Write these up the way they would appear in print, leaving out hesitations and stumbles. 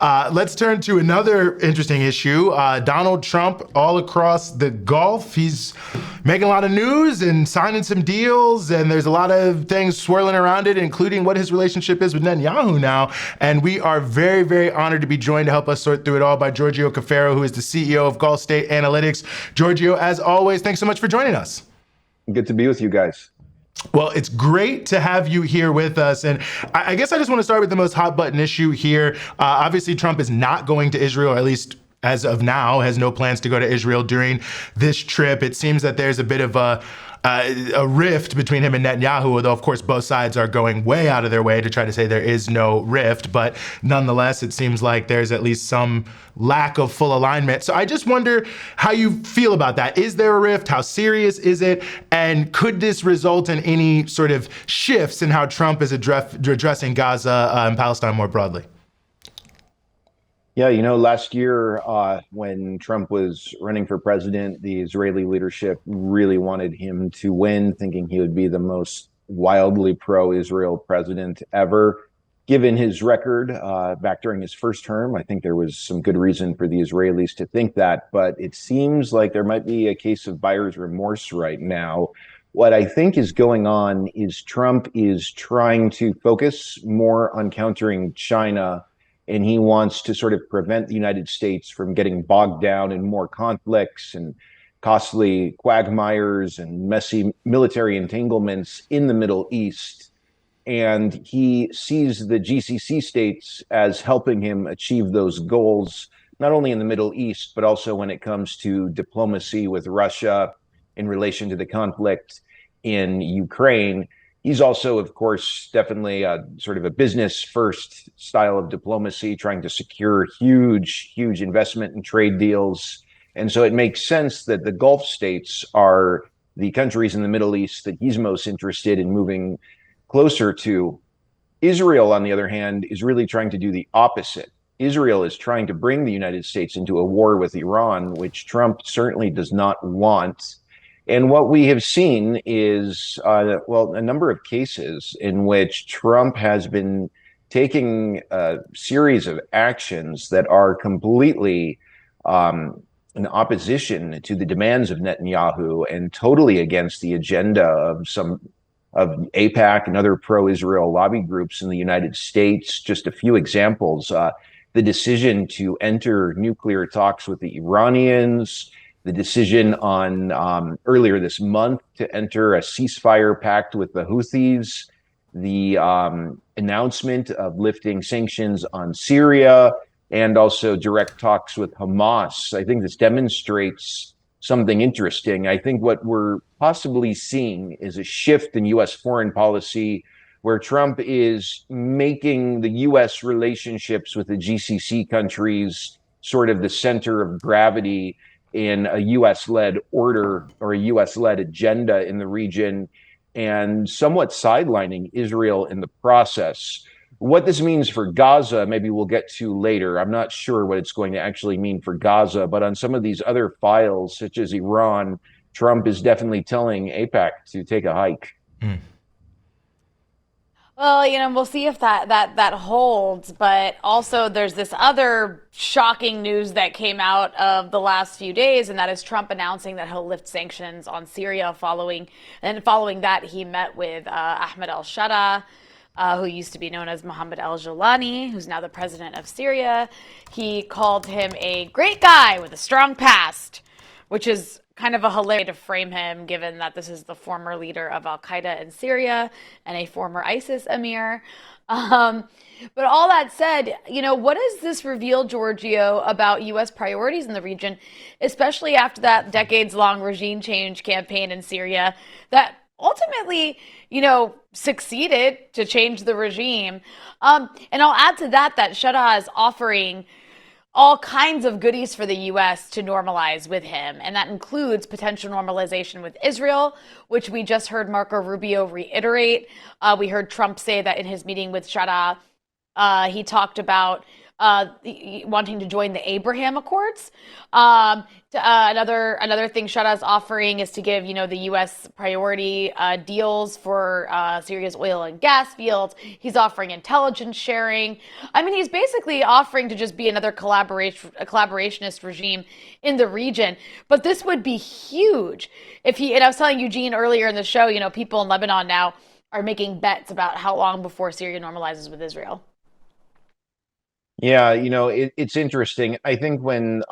Let's turn to another interesting issue. Donald Trump all across the Gulf. He's making a lot of news and signing some deals, and there's a lot of things swirling around it, including what his relationship is with Netanyahu now. And we are very, very honored to be joined to help us sort through it all by Giorgio Cafiero, who is the CEO of Gulf State Analytics. Giorgio, as always, thanks so much for joining us. Good to be with you guys. Well, it's great to have you here with us. And I guess I just want to start with the most hot button issue here. Obviously, Trump is not going to Israel, or at least as of now, has no plans to go to Israel during this trip. It seems that there's a bit of a rift between him and Netanyahu, although, of course, both sides are going way out of their way to try to say there is no rift. But nonetheless, it seems like there's at least some lack of full alignment. So I just wonder how you feel about that. Is there a rift? How serious is it? And could this result in any sort of shifts in how Trump is addressing Gaza and Palestine more broadly? Yeah, last year when Trump was running for president, the Israeli leadership really wanted him to win, thinking he would be the most wildly pro-Israel president ever. Given his record back during his first term, I think there was some good reason for the Israelis to think that, but it seems like there might be a case of buyer's remorse right now. What I think is going on is Trump is trying to focus more on countering China, and he wants to sort of prevent the United States from getting bogged down in more conflicts and costly quagmires and messy military entanglements in the Middle East. And he sees the GCC states as helping him achieve those goals, not only in the Middle East, but also when it comes to diplomacy with Russia in relation to the conflict in Ukraine. He's also, of course, definitely sort of a business-first style of diplomacy, trying to secure huge investment and trade deals. And so it makes sense that the Gulf states are the countries in the Middle East that he's most interested in moving closer to. Israel, on the other hand, is really trying to do the opposite. Israel is trying to bring the United States into a war with Iran, which Trump certainly does not want. And what we have seen is, a number of cases in which Trump has been taking a series of actions that are completely in opposition to the demands of Netanyahu and totally against the agenda of some of AIPAC and other pro-Israel lobby groups in the United States. Just a few examples: the decision to enter nuclear talks with the Iranians, the decision on earlier this month to enter a ceasefire pact with the Houthis, the announcement of lifting sanctions on Syria, and also direct talks with Hamas. I think this demonstrates something interesting. I think what we're possibly seeing is a shift in U.S. foreign policy, where Trump is making the U.S. relationships with the GCC countries sort of the center of gravity in a U.S.-led order or a U.S.-led agenda in the region, and somewhat sidelining Israel in the process. What this means for Gaza, maybe we'll get to later. I'm not sure what it's going to actually mean for Gaza, but on some of these other files, such as Iran, Trump is definitely telling AIPAC to take a hike. Mm. Well, we'll see if that holds, but also there's this other shocking news that came out of the last few days, and that is Trump announcing that he'll lift sanctions on Syria following that he met with Ahmed al-Sharaa, who used to be known as Mohammed al-Jolani, who's now the president of Syria. He called him a great guy with a strong past, which is kind of a hilarious way to frame him, given that this is the former leader of al-Qaeda in Syria and a former ISIS emir. But all that said, what does this reveal, Giorgio, about U.S. priorities in the region, especially after that decades-long regime change campaign in Syria that ultimately, succeeded to change the regime? And I'll add to that Sharaa is offering all kinds of goodies for the U.S. to normalize with him. And that includes potential normalization with Israel, which we just heard Marco Rubio reiterate. We heard Trump say that in his meeting with Sharaa, he talked about wanting to join the Abraham Accords. Another thing Shara is offering is to give the U.S. priority deals for Syria's oil and gas fields. He's offering intelligence sharing. I mean, he's basically offering to just be another collaborationist regime in the region. But this would be huge if he. And I was telling Eugene earlier in the show, people in Lebanon now are making bets about how long before Syria normalizes with Israel. Yeah, it's interesting. I think when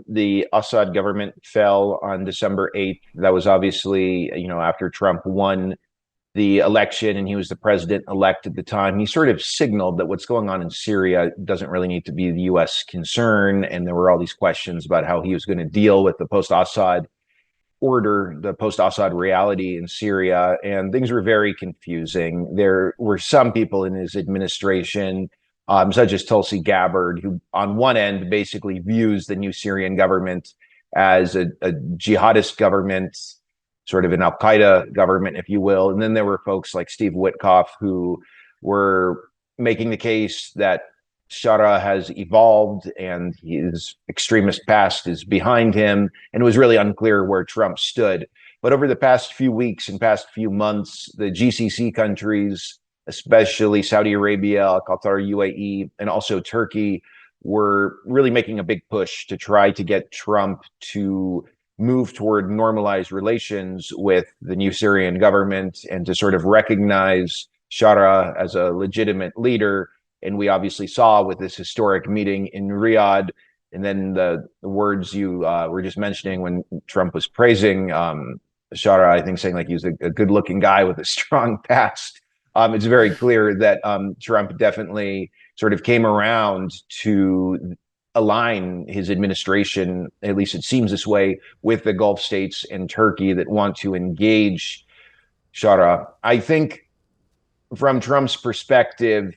the Assad government fell on December 8th, that was obviously, after Trump won the election and he was the president-elect at the time, he sort of signaled that what's going on in Syria doesn't really need to be the U.S. concern. And there were all these questions about how he was going to deal with the post-Assad order, the post-Assad reality in Syria, and things were very confusing. There were some people in his administration, such as Tulsi Gabbard, who on one end basically views the new Syrian government as a jihadist government, sort of an al-Qaeda government, if you will. And then there were folks like Steve Witkoff who were making the case that Shara has evolved and his extremist past is behind him, and it was really unclear where Trump stood. But over the past few weeks and past few months, the GCC countries, especially Saudi Arabia, Qatar, UAE, and also Turkey, were really making a big push to try to get Trump to move toward normalized relations with the new Syrian government and to sort of recognize Shara as a legitimate leader. And we obviously saw with this historic meeting in Riyadh, and then the words you were just mentioning when Trump was praising Shara, I think saying like he was a good-looking guy with a strong past. It's very clear that Trump definitely sort of came around to align his administration, at least it seems this way, with the Gulf states and Turkey that want to engage Shara. I think from Trump's perspective,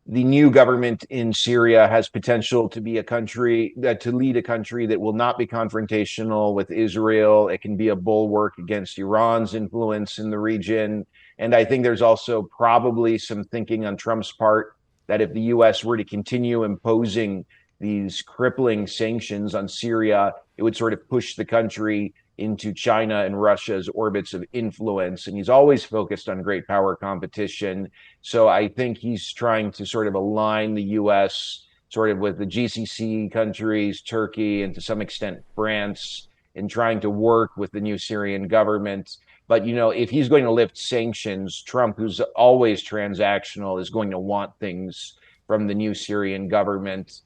the new government in Syria has potential to be to lead a country that will not be confrontational with Israel. It can be a bulwark against Iran's influence in the region. And I think there's also probably some thinking on Trump's part that if the U.S. were to continue imposing these crippling sanctions on Syria, it would sort of push the country into China and Russia's orbits of influence. And he's always focused on great power competition. So I think he's trying to sort of align the U.S. sort of with the GCC countries, Turkey, and to some extent France, in trying to work with the new Syrian government. But, if he's going to lift sanctions, Trump, who's always transactional, is going to want things from the new Syrian government.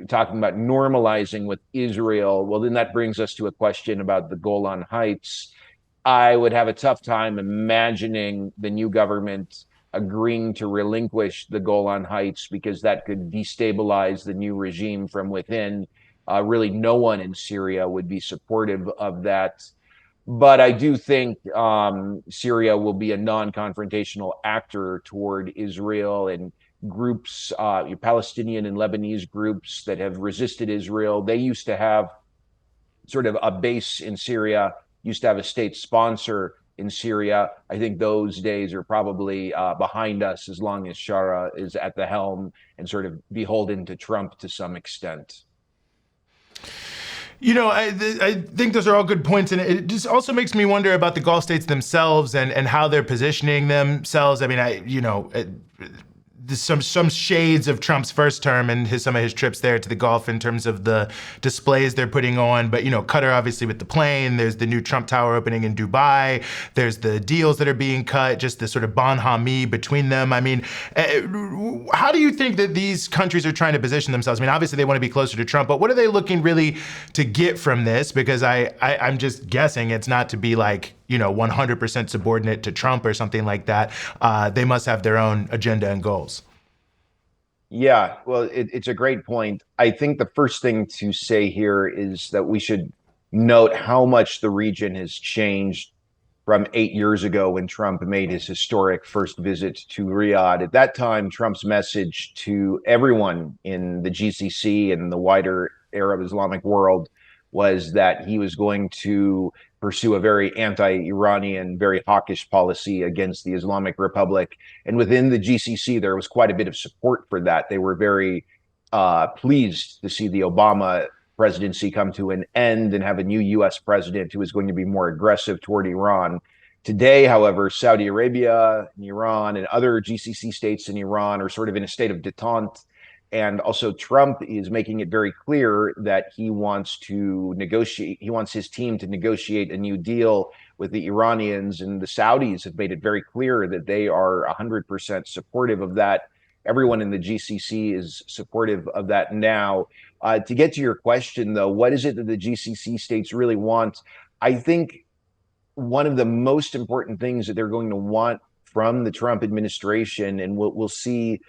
Talking about normalizing with Israel, well, then that brings us to a question about the Golan Heights. I would have a tough time imagining the new government agreeing to relinquish the Golan Heights because that could destabilize the new regime from within. Really, no one in Syria would be supportive of that. But I do think Syria will be a non-confrontational actor toward Israel, and groups, Palestinian and Lebanese groups that have resisted Israel. They used to have sort of a base in Syria, used to have a state sponsor in Syria. I think those days are probably behind us as long as Shara is at the helm and sort of beholden to Trump to some extent. I think those are all good points, and it just also makes me wonder about the Gulf states themselves and how they're positioning themselves. I mean, some shades of Trump's first term and some of his trips there to the Gulf in terms of the displays they're putting on. But, Qatar obviously with the plane, there's the new Trump Tower opening in Dubai, there's the deals that are being cut, just the sort of bon hami between them. I mean, how do you think that these countries are trying to position themselves? I mean, obviously they want to be closer to Trump, but what are they looking really to get from this? Because I'm just guessing it's not to be like, 100% subordinate to Trump or something like that. They must have their own agenda and goals. Yeah, well, it's a great point. I think the first thing to say here is that we should note how much the region has changed from 8 years ago when Trump made his historic first visit to Riyadh. At that time, Trump's message to everyone in the GCC and the wider Arab Islamic world was that he was going to pursue a very anti-Iranian, very hawkish policy against the Islamic Republic. And within the GCC, there was quite a bit of support for that. They were very pleased to see the Obama presidency come to an end and have a new U.S. president who is going to be more aggressive toward Iran. Today, however, Saudi Arabia and Iran and other GCC states in Iran are sort of in a state of detente. And also Trump is making it very clear that he wants to negotiate, he wants his team to negotiate a new deal with the Iranians, and the Saudis have made it very clear that they are 100% supportive of that. Everyone in the GCC is supportive of that now. To get to your question, though, what is it that the GCC states really want? I think one of the most important things that they're going to want from the Trump administration, and we'll see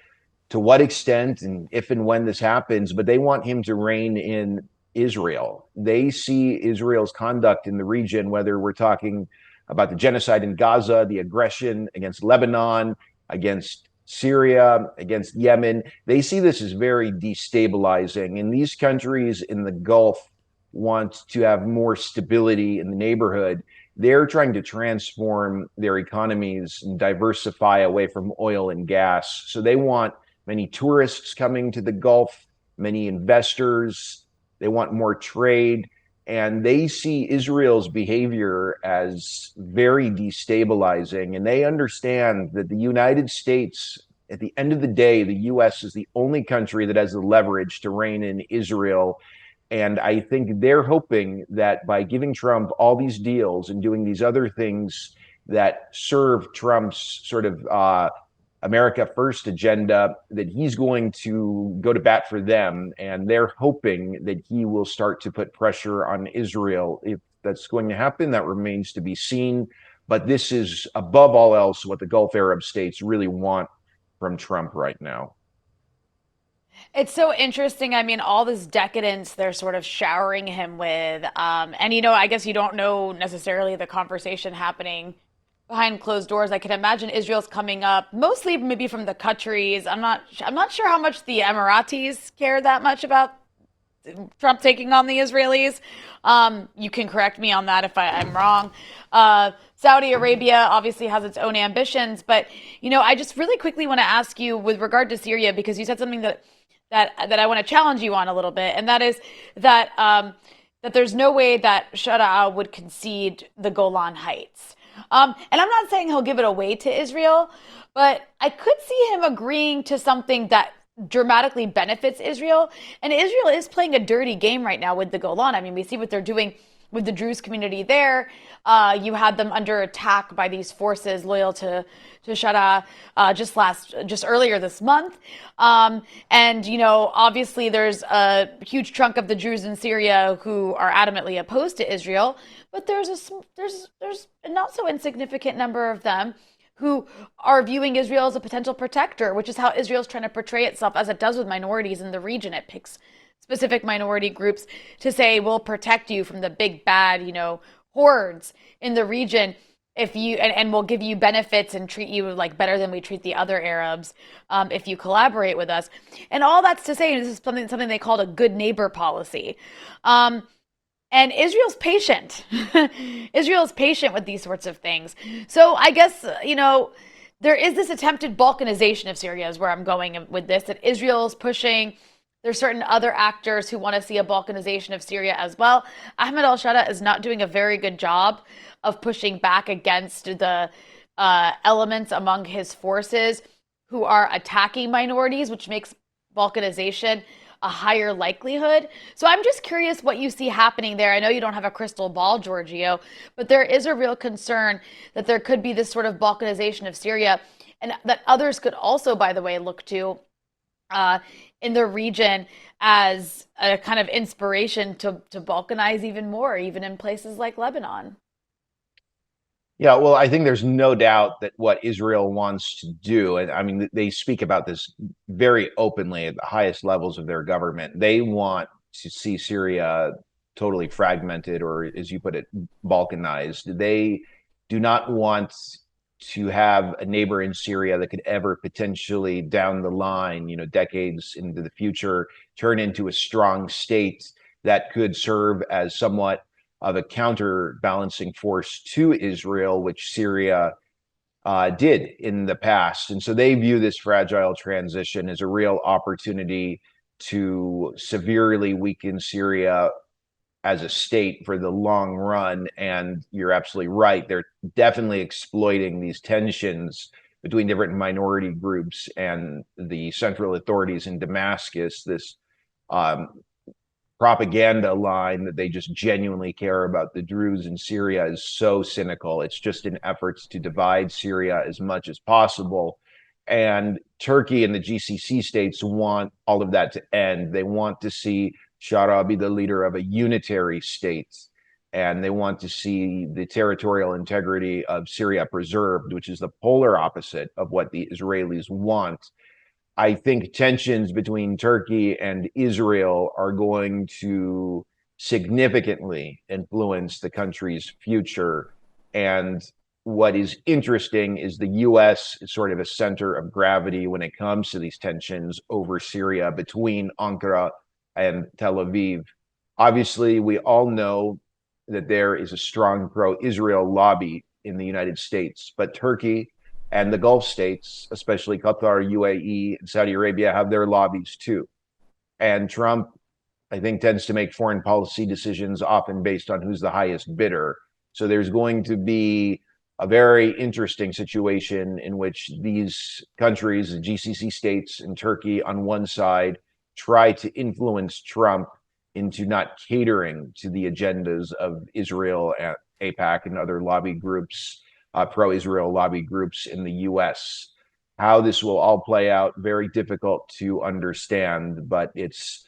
to what extent and if and when this happens, but they want him to rein in Israel. They see Israel's conduct in the region, whether we're talking about the genocide in Gaza, the aggression against Lebanon, against Syria, against Yemen. They see this as very destabilizing. And these countries in the Gulf want to have more stability in the neighborhood. They're trying to transform their economies and diversify away from oil and gas. So they want many tourists coming to the Gulf, many investors. They want more trade. And they see Israel's behavior as very destabilizing. And they understand that the United States, at the end of the day, the US is the only country that has the leverage to rein in Israel. And I think they're hoping that by giving Trump all these deals and doing these other things that serve Trump's sort of America First agenda, that he's going to go to bat for them. And they're hoping that he will start to put pressure on Israel. If that's going to happen, that remains to be seen. But this is, above all else, what the Gulf Arab states really want from Trump right now. It's so interesting. I mean, all this decadence they're sort of showering him with. And, I guess you don't know necessarily the conversation happening behind closed doors. I can imagine Israel's coming up, mostly maybe from the Qataris. I'm not sure how much the Emiratis care that much about Trump taking on the Israelis. You can correct me on that if I'm wrong. Saudi Arabia obviously has its own ambitions, but I just really quickly want to ask you with regard to Syria, because you said something that I want to challenge you on a little bit, and that is that that there's no way that Sharaa would concede the Golan Heights. And I'm not saying he'll give it away to Israel, but I could see him agreeing to something that dramatically benefits Israel. And Israel is playing a dirty game right now with the Golan. I mean, we see what they're doing with the Druze community there. You had them under attack by these forces loyal to Sharaa just earlier this month. And obviously there's a huge chunk of the Druze in Syria who are adamantly opposed to Israel, but there's a not so insignificant number of them who are viewing Israel as a potential protector, which is how Israel's trying to portray itself, as it does with minorities in the region. It picks specific minority groups to say, we'll protect you from the big bad, hordes in the region if you, and we'll give you benefits and treat you like better than we treat the other Arabs if you collaborate with us. And all that's to say, this is something they called a good neighbor policy. And Israel's patient. Israel's patient with these sorts of things. So I guess, there is this attempted balkanization of Syria is where I'm going with this, that Israel's pushing. There's certain other actors who want to see a balkanization of Syria as well. Ahmed al-Sharaa is not doing a very good job of pushing back against the elements among his forces who are attacking minorities, which makes balkanization a higher likelihood. So I'm just curious what you see happening there. I know you don't have a crystal ball, Giorgio, but there is a real concern that there could be this sort of balkanization of Syria, and that others could also, by the way, look to in the region as a kind of inspiration to balkanize even more, even in places like Lebanon. Yeah, well, I think there's no doubt that what Israel wants to do, and I mean, they speak about this very openly at the highest levels of their government. They want to see Syria totally fragmented, or as you put it, balkanized. They do not want to have a neighbor in Syria that could ever potentially down the line, decades into the future, turn into a strong state that could serve as somewhat of a counterbalancing force to Israel, which Syria did in the past. And so they view this fragile transition as a real opportunity to severely weaken Syria as a state for the long run. And you're absolutely right. They're definitely exploiting these tensions between different minority groups and the central authorities in Damascus, this propaganda line that they just genuinely care about the Druze in Syria is so cynical. It's just in efforts to divide Syria as much as possible. And Turkey and the GCC states want all of that to end. They want to see Shara be the leader of a unitary state, and they want to see the territorial integrity of Syria preserved, which is the polar opposite of what the Israelis want. I think tensions between Turkey and Israel are going to significantly influence the country's future. And what is interesting is the US is sort of a center of gravity when it comes to these tensions over Syria between Ankara and Tel Aviv. Obviously, we all know that there is a strong pro-Israel lobby in the United States, but Turkey and the Gulf states, especially Qatar, UAE, and Saudi Arabia, have their lobbies too. And Trump, I think, tends to make foreign policy decisions often based on who's the highest bidder. So there's going to be a very interesting situation in which these countries, the GCC states and Turkey on one side, try to influence Trump into not catering to the agendas of Israel, AIPAC, and other lobby groups, pro-Israel lobby groups in the US. How this will all play out, very difficult to understand, but it's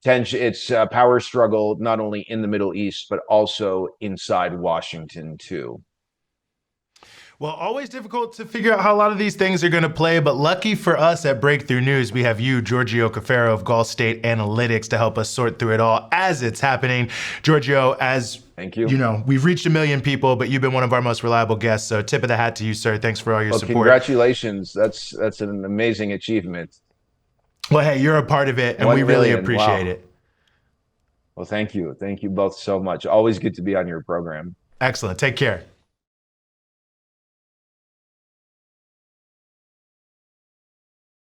a power struggle not only in the Middle East, but also inside Washington too. Well, always difficult to figure out how a lot of these things are going to play, but lucky for us at Breakthrough News, we have you, Giorgio Cafiero of Gulf State Analytics, to help us sort through it all as it's happening. Giorgio, thank you. You know, we've reached 1 million people, but you've been one of our most reliable guests, so tip of the hat to you, sir. Thanks for all your support. Congratulations. That's an amazing achievement. Well, hey, you're a part of it, and we really appreciate it. Well, thank you. Thank you both so much. Always good to be on your program. Excellent. Take care.